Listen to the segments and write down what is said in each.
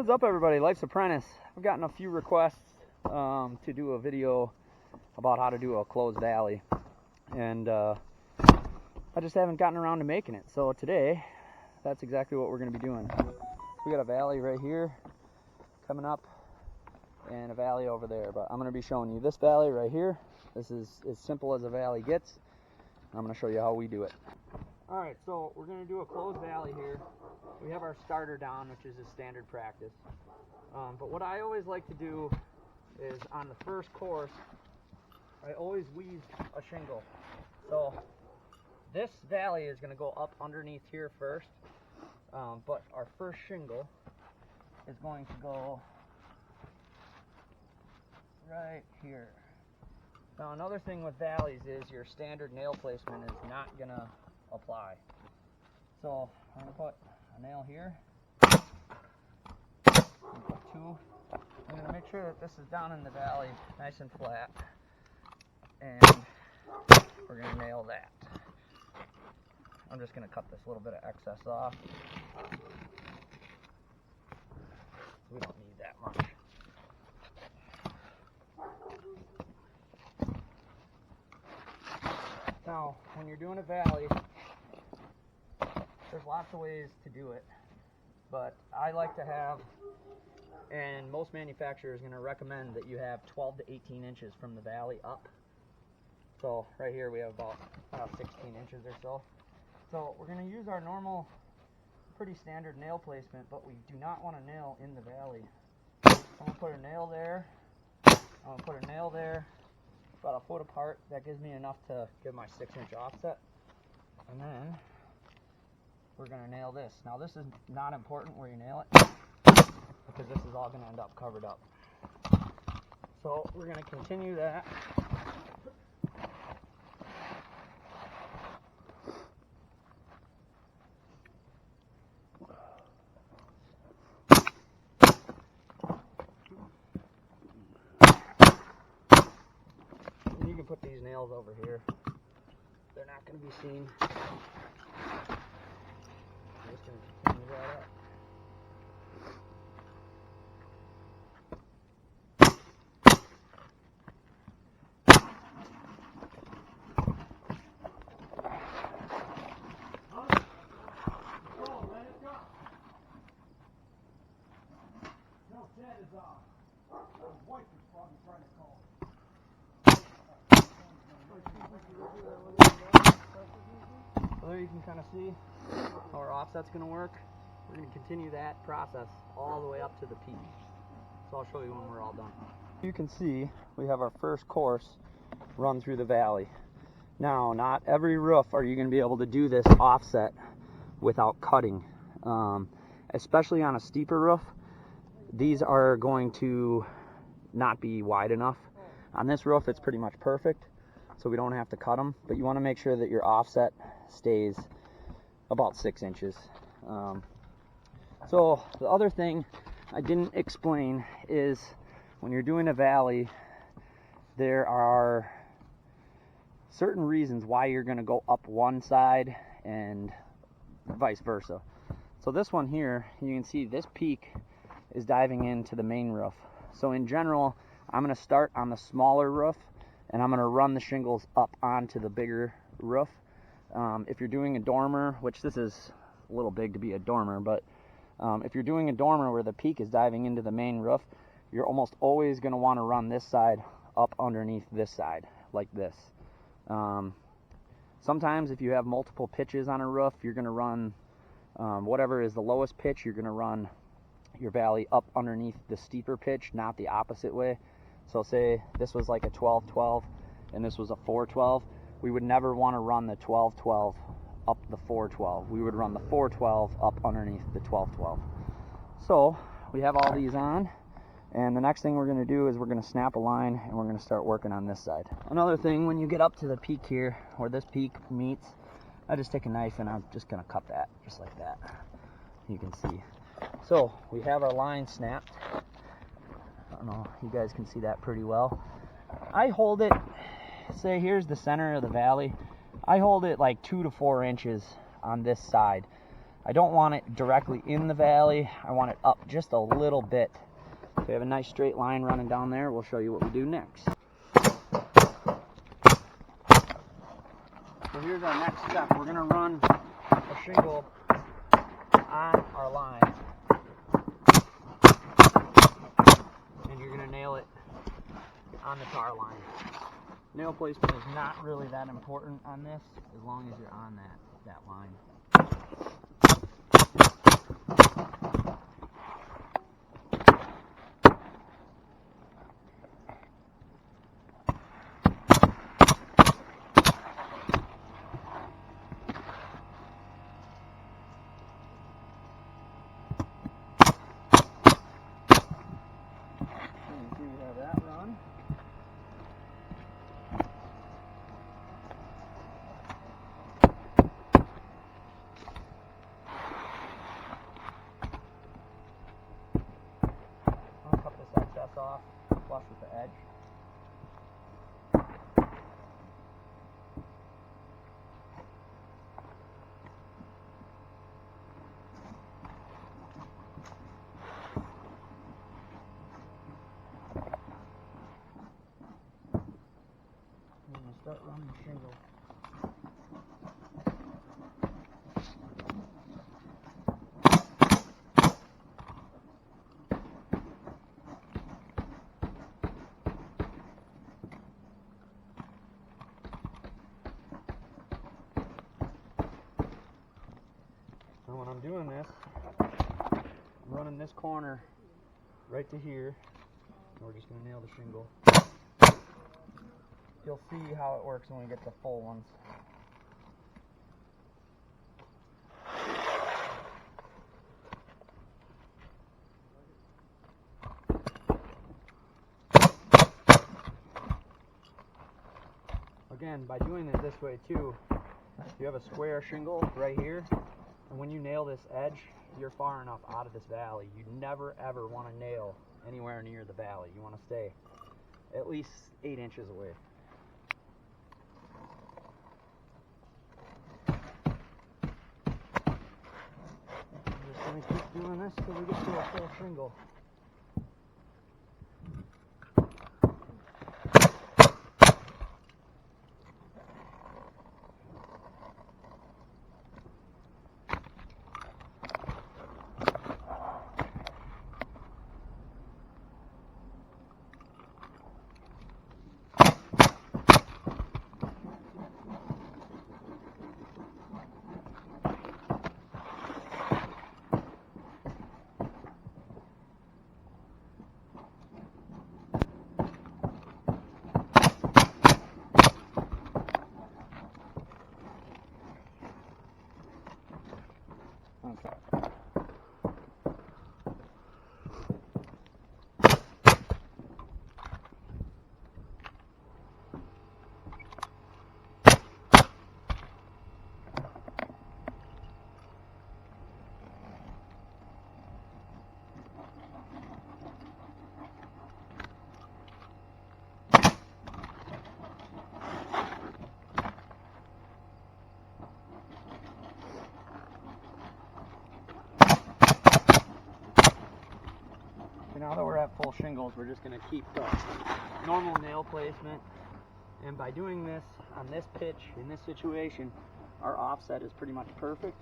What's up, everybody? Life's Apprentice. I've gotten a few requests to do a video about how to do a closed valley, and I just haven't gotten around to making it. So today, that's exactly what we're going to be doing. We got a valley right here coming up and a valley over there, but I'm going to be showing you this valley right here. This is as simple as a valley gets. I'm going to show you how we do it. Alright, so we're going to do a closed valley here. We have our starter down, which is a standard practice. But what I always like to do is on the first course, I always weave a shingle. So this valley is going to go up underneath here first, but our first shingle is going to go right here. Now another thing with valleys is your standard nail placement is not going to apply. So I'm going to put a nail here, put two. I'm going to make sure that this is down in the valley nice and flat, and we're going to nail that. I'm just going to cut this little bit of excess off. We don't need that much. Now, when you're doing a valley, there's lots of ways to do it, but I like to have, and most manufacturers are going to recommend that you have 12 to 18 inches from the valley up. So right here we have about 16 inches or so. So we're going to use our normal, pretty standard nail placement, but we do not want to nail in the valley. I'm going to put a nail there, I'm going to put a nail there, about a foot apart. That gives me enough to give my 6-inch offset. And then we're going to nail this. Now this is not important where you nail it, because this is all going to end up covered up. So we're going to continue that. And you can put these nails over here. They're not going to be seen. I'm just going to continue that up. So there you can kind of see how our offset's going to work. We're going to continue that process all the way up to the peak. So I'll show you when we're all done. You can see we have our first course run through the valley. Now, not every roof are you going to be able to do this offset without cutting. Especially on a steeper roof, these are going to not be wide enough. On this roof, it's pretty much perfect, so we don't have to cut them, but you want to make sure that your offset stays about 6 inches. So the other thing I didn't explain is when you're doing a valley, there are certain reasons why you're going to go up one side and vice versa. So this one here, you can see this peak is diving into the main roof. So in general, I'm going to start on the smaller roof, and I'm going to run the shingles up onto the bigger roof. If you're doing a dormer, which this is a little big to be a dormer, but if you're doing a dormer where the peak is diving into the main roof, you're almost always going to want to run this side up underneath this side, like this. Sometimes if you have multiple pitches on a roof, you're going to run whatever is the lowest pitch, you're going to run your valley up underneath the steeper pitch, not the opposite way. So say this was like a 12-12 and this was a 4-12. We would never want to run the 12-12 up the 4-12. We would run the 4-12 up underneath the 12-12. So we have all these on, and the next thing we're going to do is we're going to snap a line and we're going to start working on this side. Another thing, when you get up to the peak here, where this peak meets, I just take a knife and I'm just going to cut that, just like that. You can see. So we have our line snapped. I don't know, you guys can see that pretty well. I hold it, say here's the center of the valley, I hold it like 2 to 4 inches on this side. I don't want it directly in the valley. I want it up just a little bit. So we have a nice straight line running down there. We'll show you what we do next. So here's our next step. We're going to run a shingle on our line. And you're going to nail it on the tar line. Nail placement is not really that important on this as long as you're on that line. Off flush with the edge. I'm going to start running shingle. When I'm doing this, I'm running this corner right to here, and we're just going to nail the shingle. You'll see how it works when we get the full ones. Again, by doing it this way too, you have a square shingle right here. And when you nail this edge, you're far enough out of this valley. You never ever want to nail anywhere near the valley. You want to stay at least 8 inches away. I'm just going to keep doing this till we get to a full shingle. Okay. Now that we're at full shingles, we're just going to keep the normal nail placement, and by doing this on this pitch, in this situation, our offset is pretty much perfect,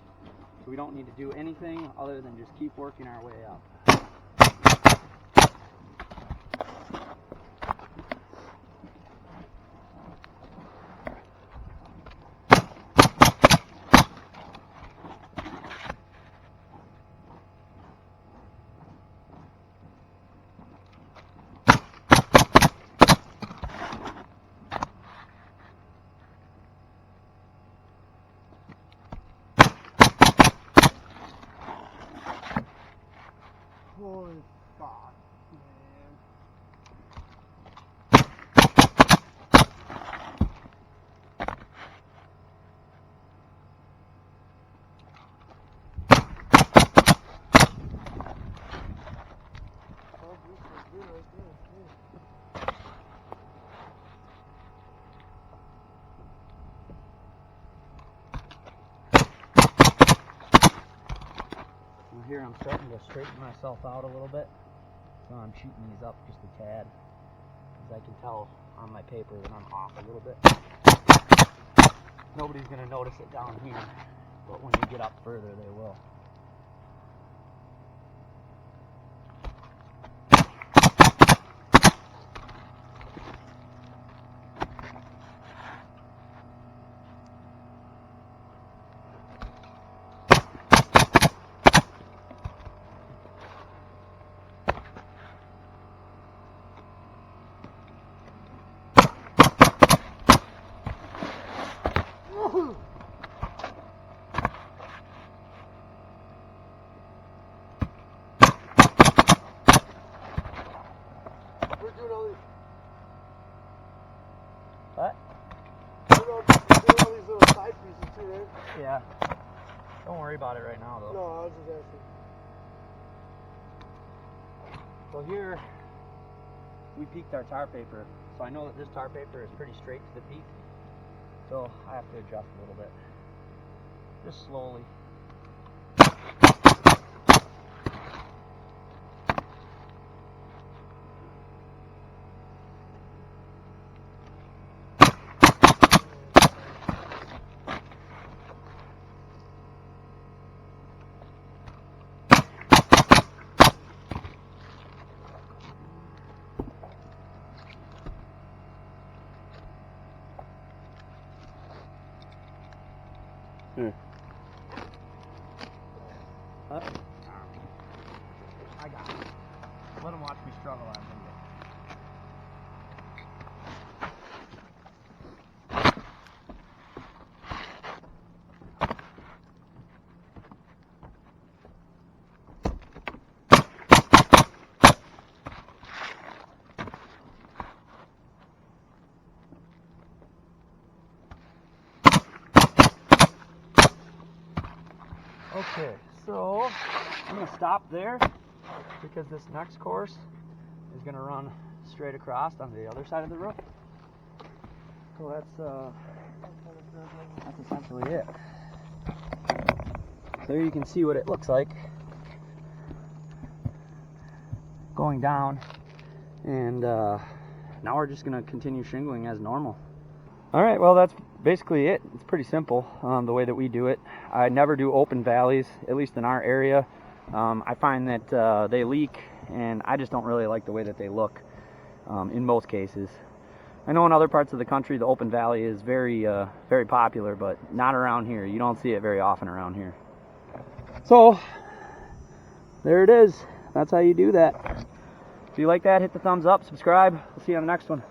so we don't need to do anything other than just keep working our way up. Holy fuck, man. Oh, this is good right there. here I'm starting to straighten myself out a little bit. So I'm shooting these up just a tad. As I can tell on my paper that I'm off a little bit. Nobody's going to notice it down here, but when you get up further they will. We're doing all these. What? We're doing all these little side pieces too, right? Yeah. Don't worry about it right now though. No, I was just asking. So here we peaked our tar paper. So I know that this tar paper is pretty straight to the peak. So I have to adjust a little bit. Just slowly. Huh? I got it. Let him watch me struggle on it. Okay, so I'm going to stop there because this next course is going to run straight across on the other side of the roof. So that's essentially it. So here you can see what it looks like going down, and now we're just going to continue shingling as normal. Alright, well that's basically it. It's pretty simple the way that we do it. I never do open valleys, at least in our area. I find that they leak, and I just don't really like the way that they look in most cases. I know in other parts of the country the open valley is very popular, but not around here. You don't see it very often around here. So there it is. That's how you do that. If you like that, hit the thumbs up, subscribe. We'll see you on the next one.